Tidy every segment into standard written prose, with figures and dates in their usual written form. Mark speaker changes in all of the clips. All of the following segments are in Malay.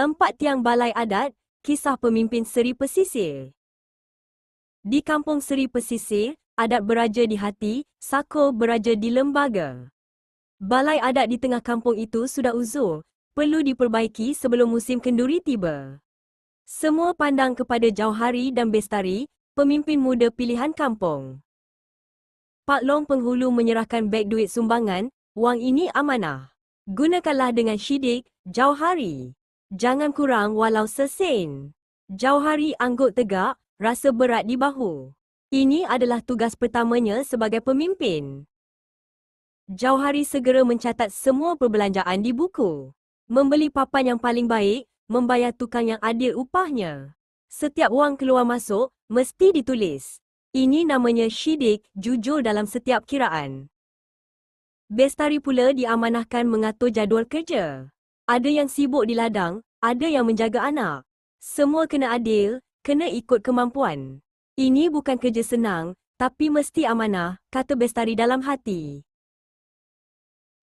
Speaker 1: 4 Tiang Balai Adat, Kisah Pemimpin Seri Pesisir. Di kampung Seri Pesisir, adat beraja di hati, sako beraja di lembaga. Balai adat di tengah kampung itu sudah uzur, perlu diperbaiki sebelum musim kenduri tiba. Semua pandang kepada Jauhari dan Bestari, pemimpin muda pilihan kampung. Pak Long penghulu menyerahkan beg duit sumbangan, wang ini amanah. Gunakanlah dengan syidik, Jauhari. Jangan kurang walau sesen. Jauhari angguk tegak, rasa berat di bahu. Ini adalah tugas pertamanya sebagai pemimpin. Jauhari segera mencatat semua perbelanjaan di buku. Membeli papan yang paling baik, membayar tukang yang adil upahnya. Setiap wang keluar masuk, mesti ditulis. Ini namanya syidik, jujur dalam setiap kiraan. Bestari pula diamanahkan mengatur jadual kerja. Ada yang sibuk di ladang, ada yang menjaga anak. Semua kena adil, kena ikut kemampuan. Ini bukan kerja senang, tapi mesti amanah, kata Bestari dalam hati.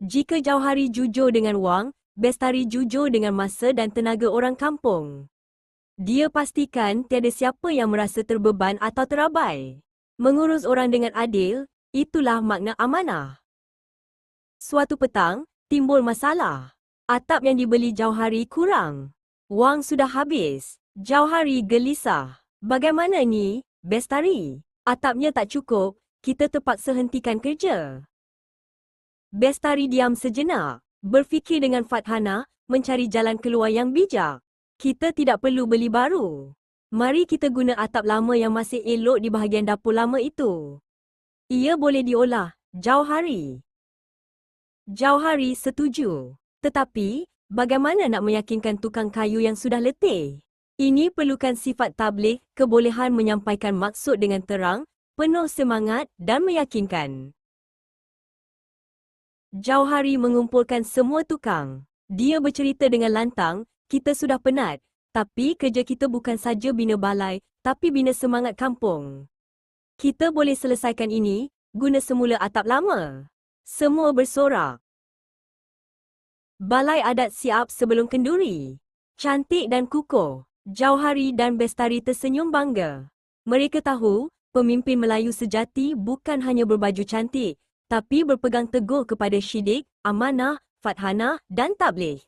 Speaker 1: Jika Jauhari jujur dengan wang, Bestari jujur dengan masa dan tenaga orang kampung. Dia pastikan tiada siapa yang merasa terbeban atau terabai. Mengurus orang dengan adil, itulah makna amanah. Suatu petang, timbul masalah. Atap yang dibeli Jauhari kurang. Wang sudah habis. Jauhari gelisah. Bagaimana ni, Bestari? Atapnya tak cukup, kita terpaksa hentikan kerja. Bestari diam sejenak. Berfikir dengan Fathana, mencari jalan keluar yang bijak. Kita tidak perlu beli baru. Mari kita guna atap lama yang masih elok di bahagian dapur lama itu. Ia boleh diolah, Jauhari. Jauhari setuju. Tetapi, bagaimana nak meyakinkan tukang kayu yang sudah letih? Ini perlukan sifat tabligh, kebolehan menyampaikan maksud dengan terang, penuh semangat dan meyakinkan. Jauhari mengumpulkan semua tukang. Dia bercerita dengan lantang, kita sudah penat, tapi kerja kita bukan saja bina balai, tapi bina semangat kampung. Kita boleh selesaikan ini, guna semula atap lama. Semua bersorak. Balai adat siap sebelum kenduri. Cantik dan kukuh. Jauhari dan Bestari tersenyum bangga. Mereka tahu, pemimpin Melayu sejati bukan hanya berbaju cantik, tapi berpegang teguh kepada syidik, amanah, Fathana dan tabligh.